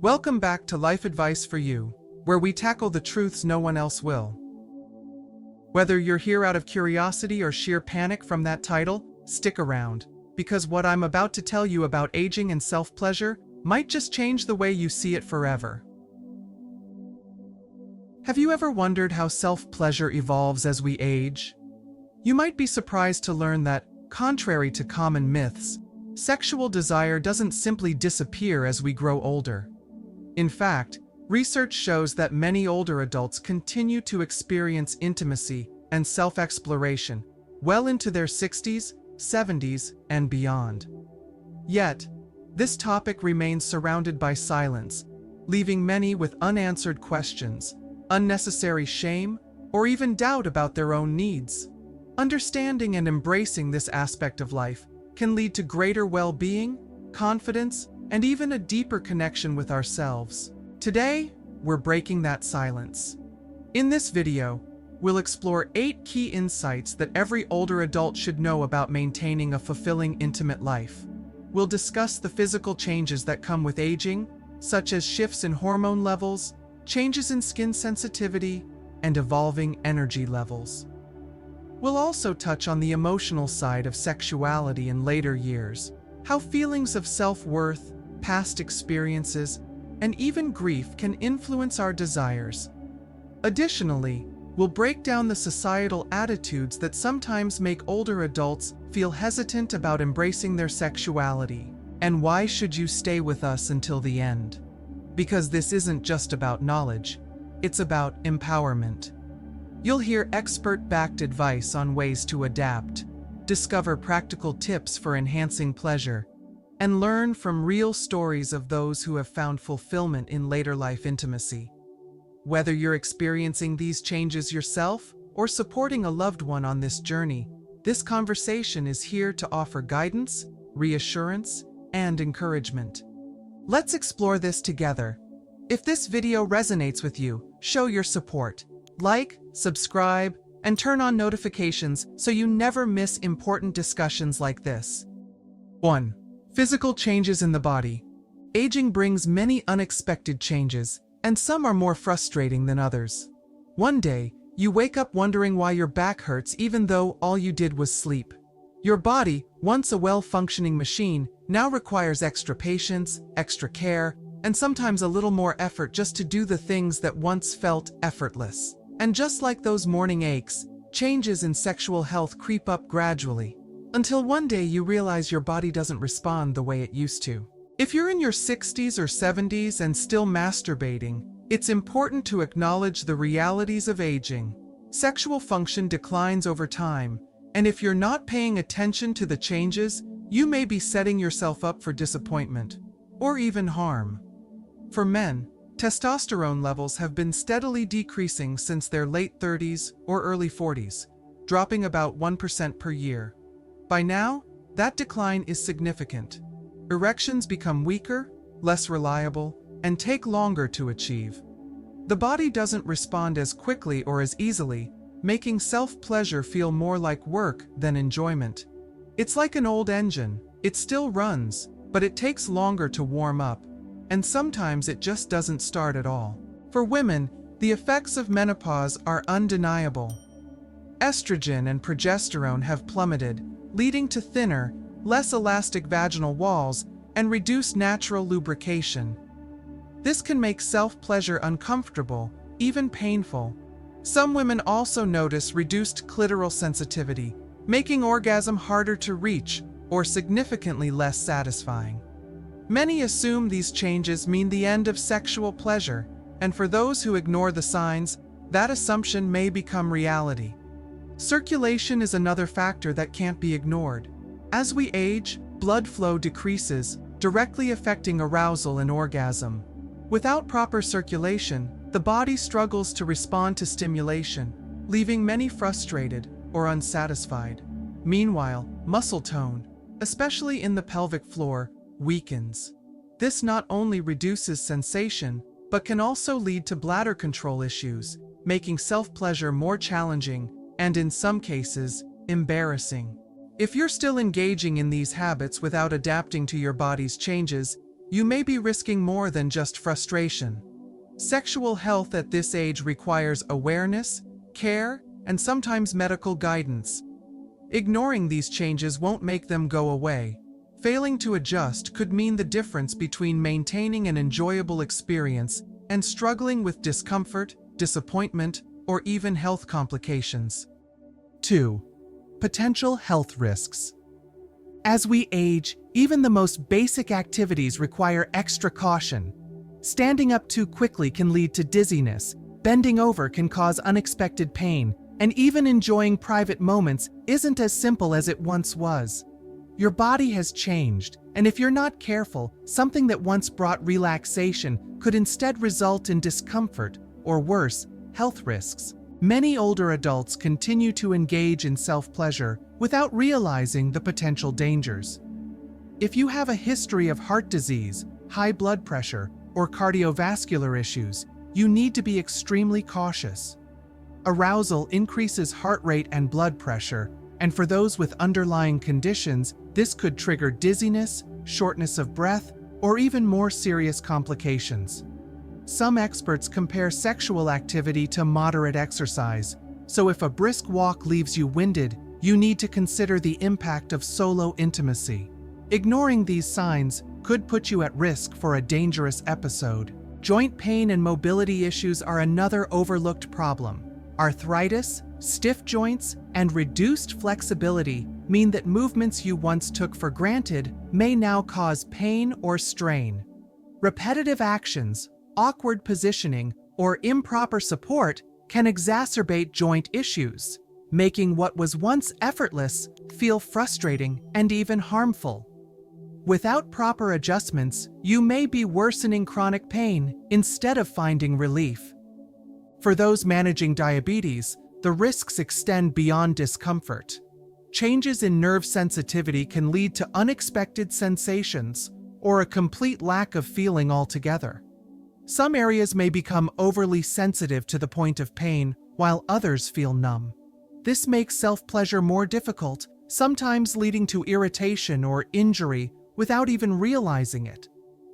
Welcome back to Life Advice for You, where we tackle the truths no one else will. Whether you're here out of curiosity or sheer panic from that title, stick around, because what I'm about to tell you about aging and self-pleasure might just change the way you see it forever. Have you ever wondered how self-pleasure evolves as we age? You might be surprised to learn that, contrary to common myths, sexual desire doesn't simply disappear as we grow older. In fact, research shows that many older adults continue to experience intimacy and self-exploration well into their 60s, 70s, and beyond. Yet, this topic remains surrounded by silence, leaving many with unanswered questions, unnecessary shame, or even doubt about their own needs. Understanding and embracing this aspect of life can lead to greater well-being, confidence, and even a deeper connection with ourselves. Today, we're breaking that silence. In this video, we'll explore 8 key insights that every older adult should know about maintaining a fulfilling, intimate life. We'll discuss the physical changes that come with aging, such as shifts in hormone levels, changes in skin sensitivity, and evolving energy levels. We'll also touch on the emotional side of sexuality in later years, how feelings of self-worth, past experiences, and even grief can influence our desires. Additionally, we'll break down the societal attitudes that sometimes make older adults feel hesitant about embracing their sexuality. And why should you stay with us until the end? Because this isn't just about knowledge, it's about empowerment. You'll hear expert-backed advice on ways to adapt, discover practical tips for enhancing pleasure, and learn from real stories of those who have found fulfillment in later life intimacy. Whether you're experiencing these changes yourself or supporting a loved one on this journey, this conversation is here to offer guidance, reassurance, and encouragement. Let's explore this together. If this video resonates with you, show your support. Like, subscribe, and turn on notifications so you never miss important discussions like this. 1. Physical changes in the body. Aging brings many unexpected changes, and some are more frustrating than others. One day, you wake up wondering why your back hurts even though all you did was sleep. Your body, once a well-functioning machine, now requires extra patience, extra care, and sometimes a little more effort just to do the things that once felt effortless. And just like those morning aches, changes in sexual health creep up gradually, until one day you realize your body doesn't respond the way it used to. If you're in your 60s or 70s and still masturbating, it's important to acknowledge the realities of aging. Sexual function declines over time, and if you're not paying attention to the changes, you may be setting yourself up for disappointment, or even harm. For men, testosterone levels have been steadily decreasing since their late 30s or early 40s, dropping about 1% per year. By now, that decline is significant. Erections become weaker, less reliable, and take longer to achieve. The body doesn't respond as quickly or as easily, making self-pleasure feel more like work than enjoyment. It's like an old engine. It still runs, but it takes longer to warm up, and sometimes it just doesn't start at all. For women, the effects of menopause are undeniable. Estrogen and progesterone have plummeted, leading to thinner, less elastic vaginal walls and reduced natural lubrication. This can make self-pleasure uncomfortable, even painful. Some women also notice reduced clitoral sensitivity, making orgasm harder to reach or significantly less satisfying. Many assume these changes mean the end of sexual pleasure, and for those who ignore the signs, that assumption may become reality. Circulation is another factor that can't be ignored. As we age, blood flow decreases, directly affecting arousal and orgasm. Without proper circulation, the body struggles to respond to stimulation, leaving many frustrated or unsatisfied. Meanwhile, muscle tone, especially in the pelvic floor, weakens. This not only reduces sensation, but can also lead to bladder control issues, making self-pleasure more challenging and, in some cases, embarrassing. If you're still engaging in these habits without adapting to your body's changes, you may be risking more than just frustration. Sexual health at this age requires awareness, care, and sometimes medical guidance. Ignoring these changes won't make them go away. Failing to adjust could mean the difference between maintaining an enjoyable experience and struggling with discomfort, disappointment, or even health complications. 2. Potential health risks. As we age, even the most basic activities require extra caution. Standing up too quickly can lead to dizziness, bending over can cause unexpected pain, and even enjoying private moments isn't as simple as it once was. Your body has changed, and if you're not careful, something that once brought relaxation could instead result in discomfort, or worse, health risks. Many older adults continue to engage in self-pleasure without realizing the potential dangers. If you have a history of heart disease, high blood pressure, or cardiovascular issues, you need to be extremely cautious. Arousal increases heart rate and blood pressure, and for those with underlying conditions, this could trigger dizziness, shortness of breath, or even more serious complications. Some experts compare sexual activity to moderate exercise, so if a brisk walk leaves you winded, you need to consider the impact of solo intimacy. Ignoring these signs could put you at risk for a dangerous episode. Joint pain and mobility issues are another overlooked problem. Arthritis, stiff joints, and reduced flexibility mean that movements you once took for granted may now cause pain or strain. Repetitive actions, awkward positioning, or improper support can exacerbate joint issues, making what was once effortless feel frustrating and even harmful. Without proper adjustments, you may be worsening chronic pain instead of finding relief. For those managing diabetes, the risks extend beyond discomfort. Changes in nerve sensitivity can lead to unexpected sensations or a complete lack of feeling altogether. Some areas may become overly sensitive to the point of pain, while others feel numb. This makes self-pleasure more difficult, sometimes leading to irritation or injury without even realizing it.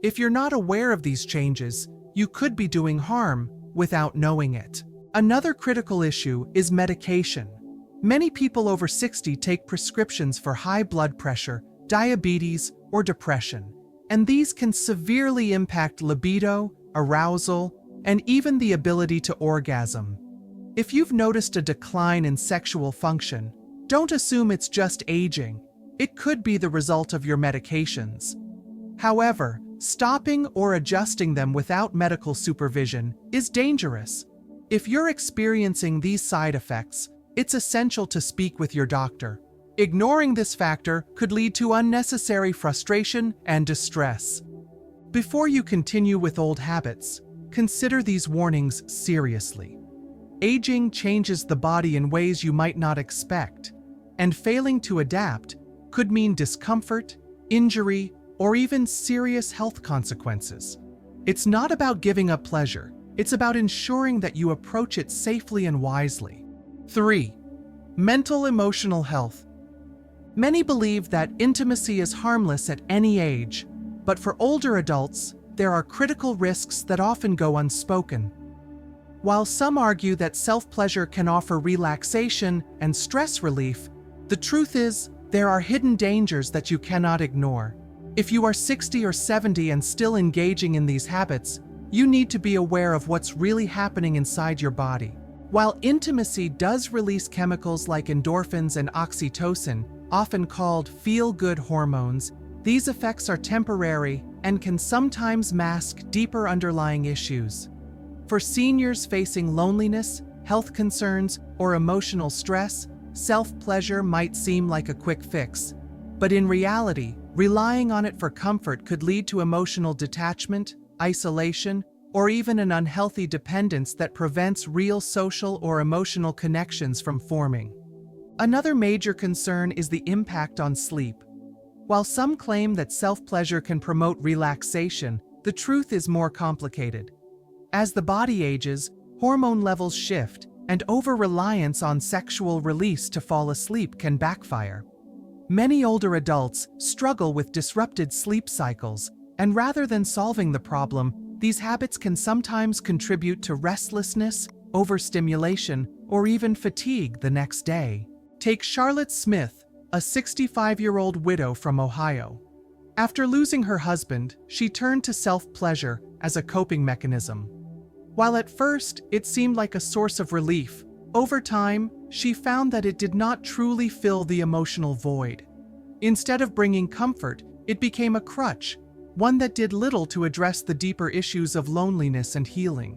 If you're not aware of these changes, you could be doing harm without knowing it. Another critical issue is medication. Many people over 60 take prescriptions for high blood pressure, diabetes, or depression, and these can severely impact libido, arousal, and even the ability to orgasm. If you've noticed a decline in sexual function, don't assume it's just aging. It could be the result of your medications. However, stopping or adjusting them without medical supervision is dangerous. If you're experiencing these side effects, it's essential to speak with your doctor. Ignoring this factor could lead to unnecessary frustration and distress. Before you continue with old habits, consider these warnings seriously. Aging changes the body in ways you might not expect, and failing to adapt could mean discomfort, injury, or even serious health consequences. It's not about giving up pleasure, it's about ensuring that you approach it safely and wisely. 3. Mental emotional health. Many believe that intimacy is harmless at any age, but for older adults, there are critical risks that often go unspoken. While some argue that self-pleasure can offer relaxation and stress relief, the truth is, there are hidden dangers that you cannot ignore. If you are 60 or 70 and still engaging in these habits, you need to be aware of what's really happening inside your body. While intimacy does release chemicals like endorphins and oxytocin, often called feel-good hormones, these effects are temporary and can sometimes mask deeper underlying issues. For seniors facing loneliness, health concerns, or emotional stress, self-pleasure might seem like a quick fix. But in reality, relying on it for comfort could lead to emotional detachment, isolation, or even an unhealthy dependence that prevents real social or emotional connections from forming. Another major concern is the impact on sleep. While some claim that self-pleasure can promote relaxation, the truth is more complicated. As the body ages, hormone levels shift, and over-reliance on sexual release to fall asleep can backfire. Many older adults struggle with disrupted sleep cycles, And rather than solving the problem, these habits can sometimes contribute to restlessness, overstimulation, or even fatigue the next day. Take Charlotte Smith, a 65-year-old widow from Ohio. After losing her husband, she turned to self-pleasure as a coping mechanism. While at first it seemed like a source of relief, over time, she found that it did not truly fill the emotional void. Instead of bringing comfort, it became a crutch, one that did little to address the deeper issues of loneliness and healing.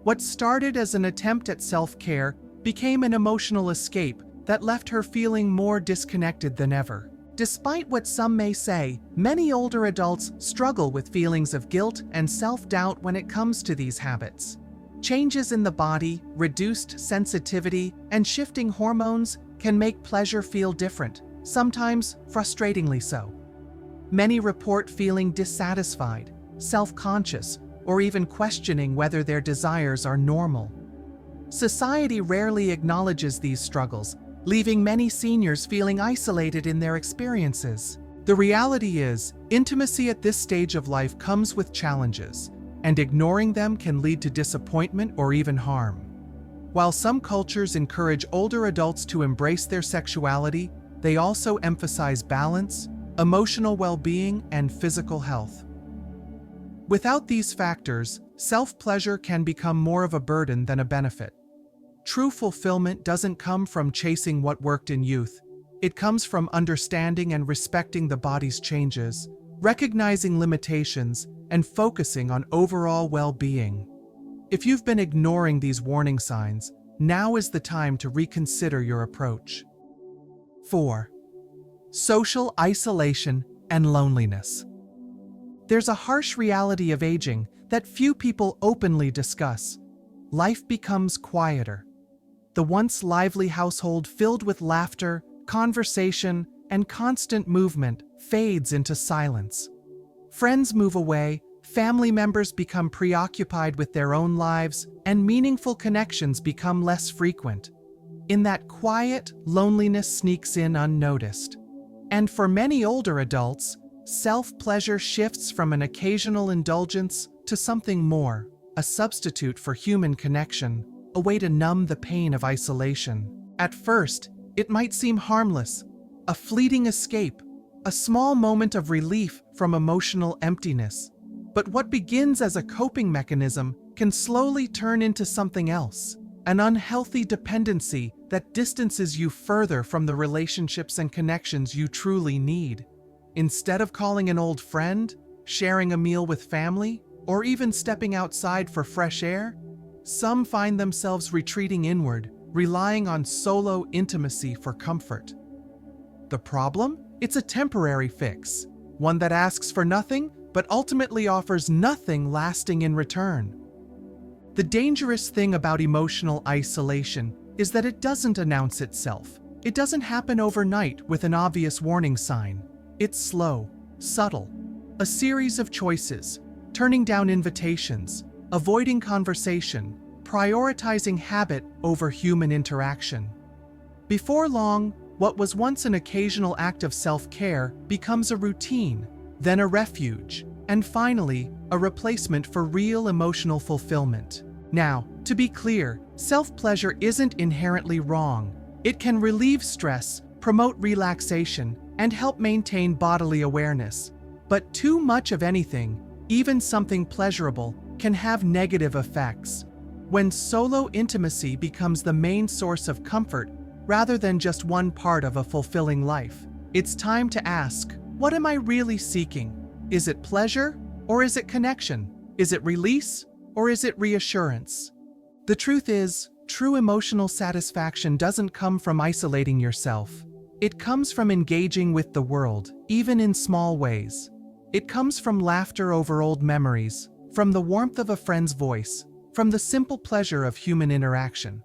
What started as an attempt at self-care became an emotional escape that left her feeling more disconnected than ever. Despite what some may say, many older adults struggle with feelings of guilt and self-doubt when it comes to these habits. Changes in the body, reduced sensitivity, and shifting hormones can make pleasure feel different, sometimes frustratingly so. Many report feeling dissatisfied, self-conscious, or even questioning whether their desires are normal. Society rarely acknowledges these struggles, leaving many seniors feeling isolated in their experiences. The reality is, intimacy at this stage of life comes with challenges, and ignoring them can lead to disappointment or even harm. While some cultures encourage older adults to embrace their sexuality, they also emphasize balance, emotional well-being, and physical health. Without these factors, self-pleasure can become more of a burden than a benefit. True fulfillment doesn't come from chasing what worked in youth. It comes from understanding and respecting the body's changes, recognizing limitations, and focusing on overall well-being. If you've been ignoring these warning signs, now is the time to reconsider your approach. 4. Social isolation and loneliness. There's a harsh reality of aging that few people openly discuss. Life becomes quieter. The once lively household filled with laughter, conversation, and constant movement fades into silence. Friends move away, family members become preoccupied with their own lives, and meaningful connections become less frequent. In that quiet, loneliness sneaks in unnoticed. And for many older adults, self-pleasure shifts from an occasional indulgence to something more, a substitute for human connection, a way to numb the pain of isolation. At first, it might seem harmless, a fleeting escape, a small moment of relief from emotional emptiness. But what begins as a coping mechanism can slowly turn into something else, an unhealthy dependency that distances you further from the relationships and connections you truly need. Instead of calling an old friend, sharing a meal with family, or even stepping outside for fresh air, some find themselves retreating inward, relying on solo intimacy for comfort. The problem? It's a temporary fix, one that asks for nothing, but ultimately offers nothing lasting in return. The dangerous thing about emotional isolation is that it doesn't announce itself. It doesn't happen overnight with an obvious warning sign. It's slow, subtle, a series of choices, turning down invitations, avoiding conversation, prioritizing habit over human interaction. Before long, what was once an occasional act of self-care becomes a routine, then a refuge, and finally, a replacement for real emotional fulfillment. Now, to be clear, self-pleasure isn't inherently wrong. It can relieve stress, promote relaxation, and help maintain bodily awareness. But too much of anything, even something pleasurable, can have negative effects. When solo intimacy becomes the main source of comfort, rather than just one part of a fulfilling life, it's time to ask, what am I really seeking? Is it pleasure, or is it connection? Is it release, or is it reassurance? The truth is, true emotional satisfaction doesn't come from isolating yourself. It comes from engaging with the world, even in small ways. It comes from laughter over old memories, from the warmth of a friend's voice, from the simple pleasure of human interaction.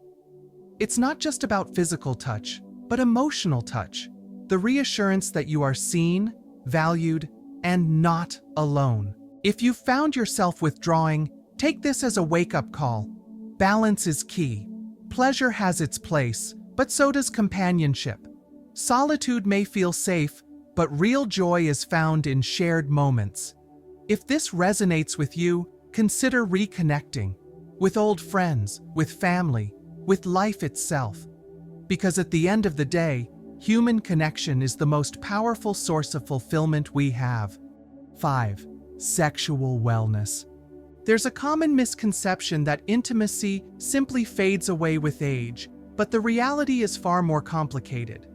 It's not just about physical touch, but emotional touch, the reassurance that you are seen, valued, and not alone. If you've found yourself withdrawing, take this as a wake-up call. Balance is key. Pleasure has its place, but so does companionship. Solitude may feel safe, but real joy is found in shared moments. If this resonates with you, consider reconnecting with old friends, with family, with life itself. Because at the end of the day, human connection is the most powerful source of fulfillment we have. 5. Sexual wellness. There's a common misconception that intimacy simply fades away with age, but the reality is far more complicated.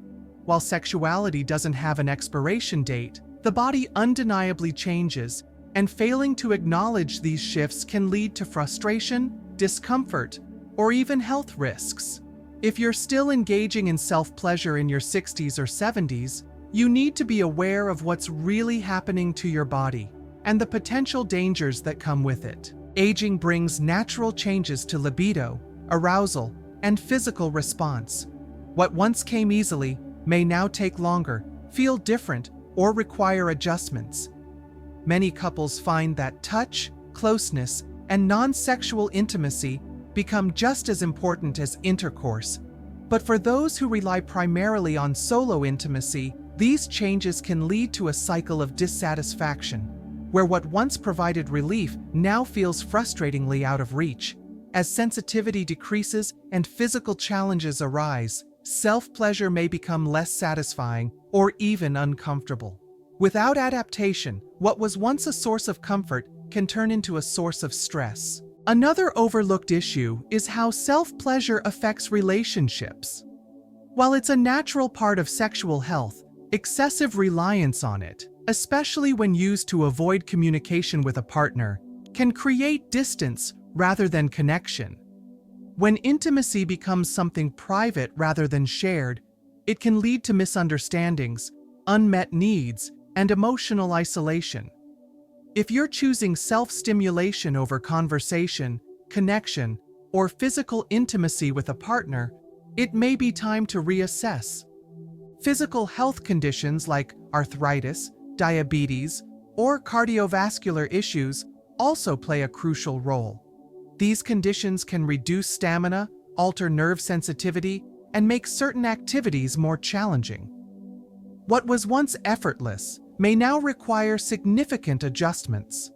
While sexuality doesn't have an expiration date, the body undeniably changes, and failing to acknowledge these shifts can lead to frustration, discomfort, or even health risks. If you're still engaging in self-pleasure in your 60s or 70s, you need to be aware of what's really happening to your body and the potential dangers that come with it. Aging brings natural changes to libido, arousal, and physical response. What once came easily may now take longer, feel different, or require adjustments. Many couples find that touch, closeness, and non-sexual intimacy become just as important as intercourse. But for those who rely primarily on solo intimacy, these changes can lead to a cycle of dissatisfaction, where what once provided relief now feels frustratingly out of reach. As sensitivity decreases and physical challenges arise, self-pleasure may become less satisfying or even uncomfortable. Without adaptation, what was once a source of comfort can turn into a source of stress. Another overlooked issue is how self-pleasure affects relationships. While it's a natural part of sexual health, excessive reliance on it, especially when used to avoid communication with a partner, can create distance rather than connection. When intimacy becomes something private rather than shared, it can lead to misunderstandings, unmet needs, and emotional isolation. If you're choosing self-stimulation over conversation, connection, or physical intimacy with a partner, it may be time to reassess. Physical health conditions like arthritis, diabetes, or cardiovascular issues also play a crucial role. These conditions can reduce stamina, alter nerve sensitivity, and make certain activities more challenging. What was once effortless may now require significant adjustments.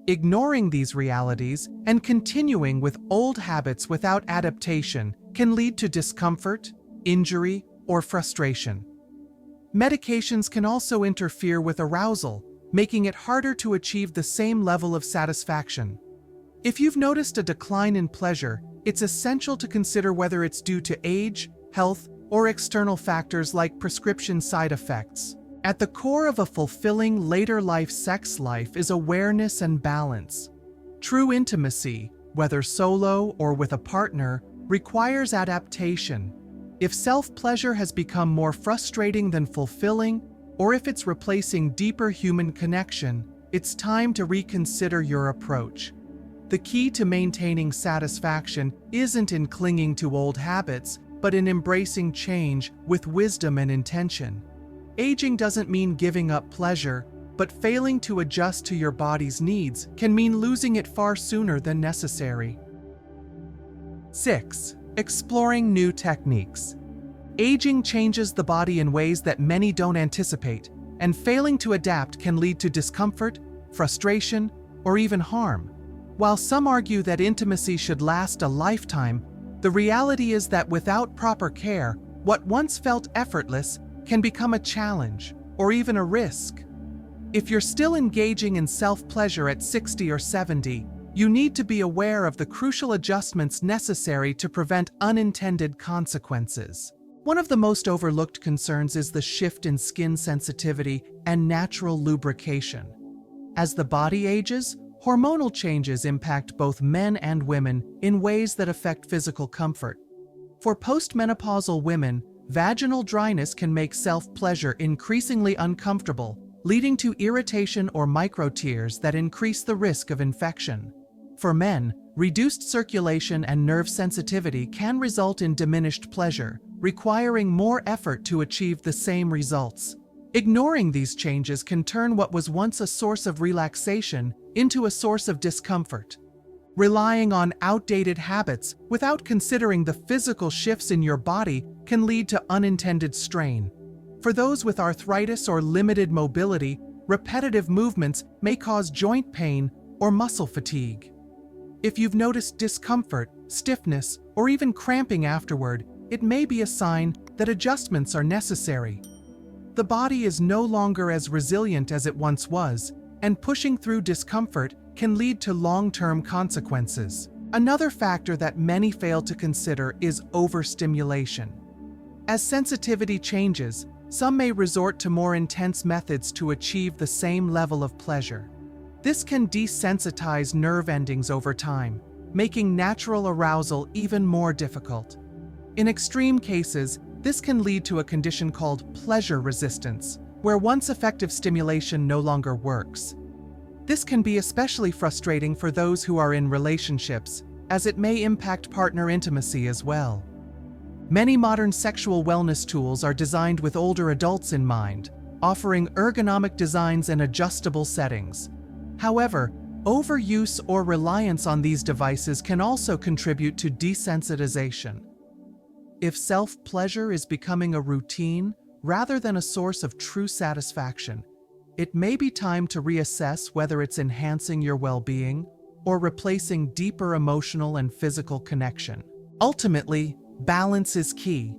Ignoring these realities and continuing with old habits without adaptation can lead to discomfort, injury, or frustration. Medications can also interfere with arousal, making it harder to achieve the same level of satisfaction. If you've noticed a decline in pleasure, it's essential to consider whether it's due to age, health, or external factors like prescription side effects. At the core of a fulfilling later-life sex life is awareness and balance. True intimacy, whether solo or with a partner, requires adaptation. If self-pleasure has become more frustrating than fulfilling, or if it's replacing deeper human connection, it's time to reconsider your approach. The key to maintaining satisfaction isn't in clinging to old habits, but in embracing change with wisdom and intention. Aging doesn't mean giving up pleasure, but failing to adjust to your body's needs can mean losing it far sooner than necessary. 6. Exploring new techniques. Aging changes the body in ways that many don't anticipate, and failing to adapt can lead to discomfort, frustration, or even harm. While some argue that intimacy should last a lifetime, the reality is that without proper care, what once felt effortless can become a challenge or even a risk. If you're still engaging in self-pleasure at 60 or 70, you need to be aware of the crucial adjustments necessary to prevent unintended consequences. One of the most overlooked concerns is the shift in skin sensitivity and natural lubrication. As the body ages, hormonal changes impact both men and women in ways that affect physical comfort. For postmenopausal women, vaginal dryness can make self-pleasure increasingly uncomfortable, leading to irritation or micro-tears that increase the risk of infection. For men, reduced circulation and nerve sensitivity can result in diminished pleasure, requiring more effort to achieve the same results. Ignoring these changes can turn what was once a source of relaxation into a source of discomfort. Relying on outdated habits without considering the physical shifts in your body can lead to unintended strain. For those with arthritis or limited mobility, repetitive movements may cause joint pain or muscle fatigue. If you've noticed discomfort, stiffness, or even cramping afterward, it may be a sign that adjustments are necessary. The body is no longer as resilient as it once was, and pushing through discomfort can lead to long-term consequences. Another factor that many fail to consider is overstimulation. As sensitivity changes, some may resort to more intense methods to achieve the same level of pleasure. This can desensitize nerve endings over time, making natural arousal even more difficult. In extreme cases, this can lead to a condition called pleasure resistance, where once effective stimulation no longer works. This can be especially frustrating for those who are in relationships, as it may impact partner intimacy as well. Many modern sexual wellness tools are designed with older adults in mind, offering ergonomic designs and adjustable settings. However, overuse or reliance on these devices can also contribute to desensitization. If self-pleasure is becoming a routine rather than a source of true satisfaction, it may be time to reassess whether it's enhancing your well-being or replacing deeper emotional and physical connection. Ultimately, balance is key.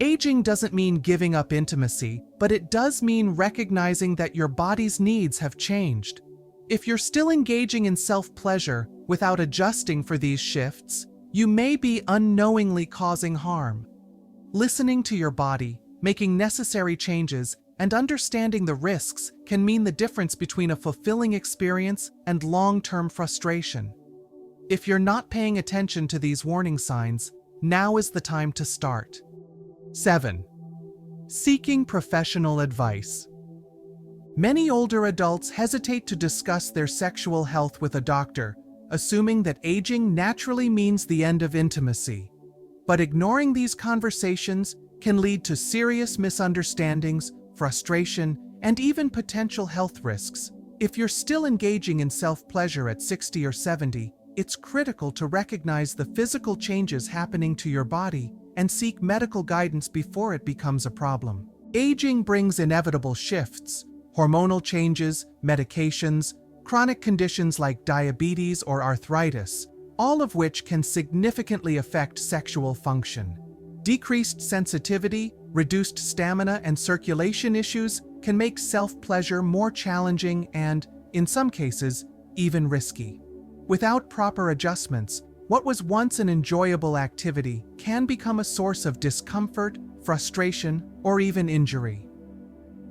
Aging doesn't mean giving up intimacy, but it does mean recognizing that your body's needs have changed. If you're still engaging in self-pleasure without adjusting for these shifts, you may be unknowingly causing harm. Listening to your body, making necessary changes, and understanding the risks can mean the difference between a fulfilling experience and long-term frustration. If you're not paying attention to these warning signs, now is the time to start. 7. Seeking professional advice. Many older adults hesitate to discuss their sexual health with a doctor, assuming that aging naturally means the end of intimacy. But ignoring these conversations can lead to serious misunderstandings, frustration, and even potential health risks. If you're still engaging in self-pleasure at 60 or 70, it's critical to recognize the physical changes happening to your body and seek medical guidance before it becomes a problem. Aging brings inevitable shifts, hormonal changes, medications, chronic conditions like diabetes or arthritis, all of which can significantly affect sexual function. Decreased sensitivity, reduced stamina, and circulation issues can make self-pleasure more challenging and, in some cases, even risky. Without proper adjustments, what was once an enjoyable activity can become a source of discomfort, frustration, or even injury.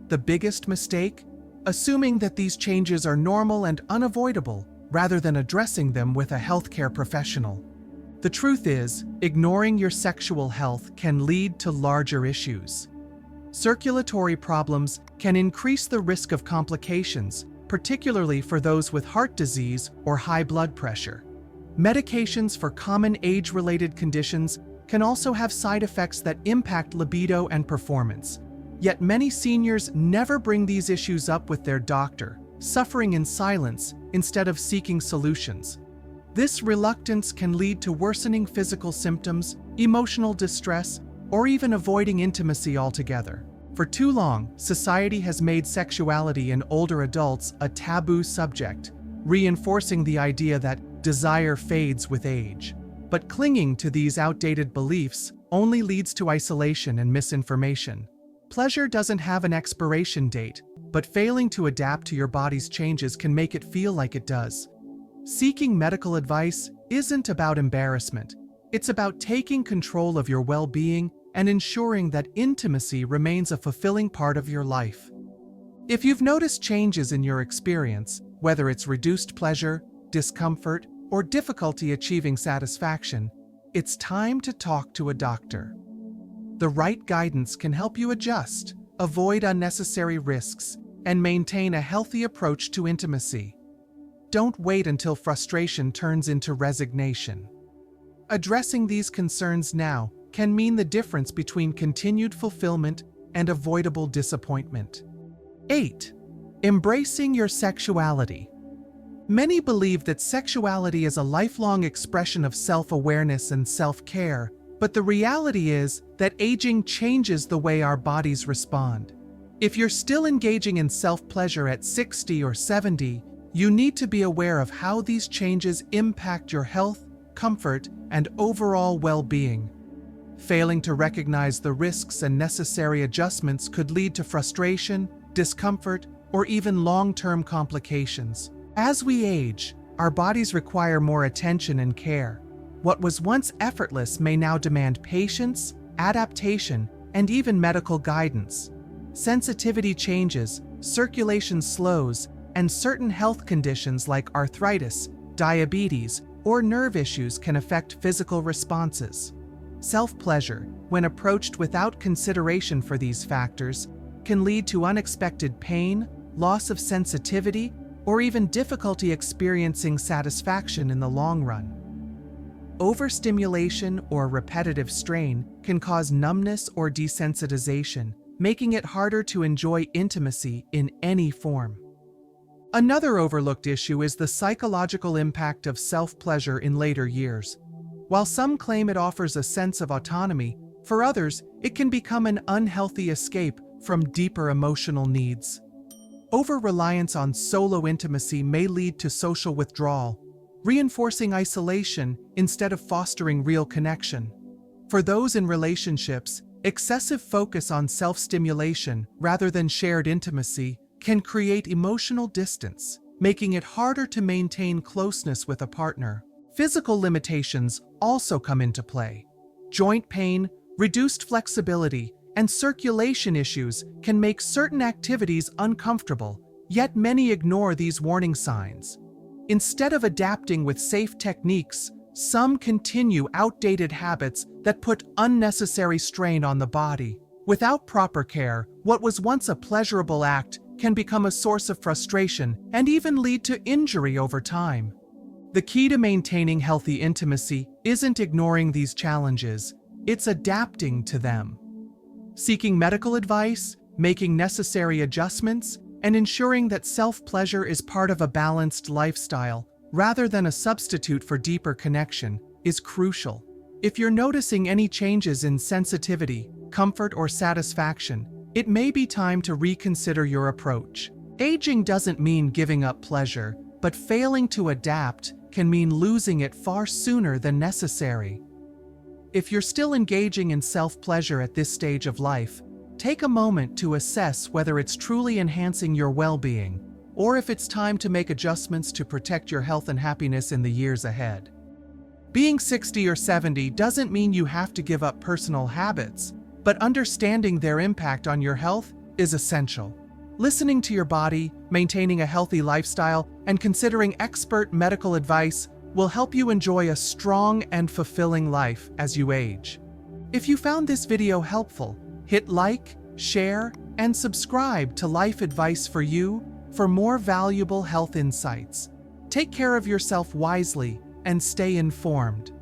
The biggest mistake? Assuming that these changes are normal and unavoidable, rather than addressing them with a healthcare professional. The truth is, ignoring your sexual health can lead to larger issues. Circulatory problems can increase the risk of complications, particularly for those with heart disease or high blood pressure. Medications for common age-related conditions can also have side effects that impact libido and performance. Yet many seniors never bring these issues up with their doctor, suffering in silence instead of seeking solutions. This reluctance can lead to worsening physical symptoms, emotional distress, or even avoiding intimacy altogether. For too long, society has made sexuality in older adults a taboo subject, reinforcing the idea that desire fades with age. But clinging to these outdated beliefs only leads to isolation and misinformation. Pleasure doesn't have an expiration date, but failing to adapt to your body's changes can make it feel like it does. Seeking medical advice isn't about embarrassment. It's about taking control of your well-being and ensuring that intimacy remains a fulfilling part of your life. If you've noticed changes in your experience, whether it's reduced pleasure, discomfort, or difficulty achieving satisfaction, it's time to talk to a doctor. The right guidance can help you adjust, avoid unnecessary risks, and maintain a healthy approach to intimacy. Don't wait until frustration turns into resignation. Addressing these concerns now can mean the difference between continued fulfillment and avoidable disappointment. 8. Embracing your sexuality. Many believe that sexuality is a lifelong expression of self-awareness and self-care, but the reality is that aging changes the way our bodies respond. If you're still engaging in self-pleasure at 60 or 70, you need to be aware of how these changes impact your health, comfort, and overall well-being. Failing to recognize the risks and necessary adjustments could lead to frustration, discomfort, or even long-term complications. As we age, our bodies require more attention and care. What was once effortless may now demand patience, adaptation, and even medical guidance. Sensitivity changes, circulation slows, and certain health conditions like arthritis, diabetes, or nerve issues can affect physical responses. Self-pleasure, when approached without consideration for these factors, can lead to unexpected pain, loss of sensitivity, or even difficulty experiencing satisfaction in the long run. Overstimulation or repetitive strain can cause numbness or desensitization, making it harder to enjoy intimacy in any form. Another overlooked issue is the psychological impact of self-pleasure in later years. While some claim it offers a sense of autonomy, for others, it can become an unhealthy escape from deeper emotional needs. Over-reliance on solo intimacy may lead to social withdrawal, reinforcing isolation instead of fostering real connection. For those in relationships, excessive focus on self-stimulation rather than shared intimacy can create emotional distance, making it harder to maintain closeness with a partner. Physical limitations also come into play. Joint pain, reduced flexibility, and circulation issues can make certain activities uncomfortable, yet many ignore these warning signs. Instead of adapting with safe techniques, some continue outdated habits that put unnecessary strain on the body. Without proper care, what was once a pleasurable act can become a source of frustration and even lead to injury over time. The key to maintaining healthy intimacy isn't ignoring these challenges, it's adapting to them. Seeking medical advice, making necessary adjustments, and ensuring that self-pleasure is part of a balanced lifestyle, rather than a substitute for deeper connection, is crucial. If you're noticing any changes in sensitivity, comfort, or satisfaction, it may be time to reconsider your approach. Aging doesn't mean giving up pleasure, but failing to adapt can mean losing it far sooner than necessary. If you're still engaging in self-pleasure at this stage of life, take a moment to assess whether it's truly enhancing your well-being, or if it's time to make adjustments to protect your health and happiness in the years ahead. Being 60 or 70 doesn't mean you have to give up personal habits, but understanding their impact on your health is essential. Listening to your body, maintaining a healthy lifestyle, and considering expert medical advice will help you enjoy a strong and fulfilling life as you age. If you found this video helpful, hit like, share, and subscribe to Life Advice for You for more valuable health insights. Take care of yourself wisely and stay informed.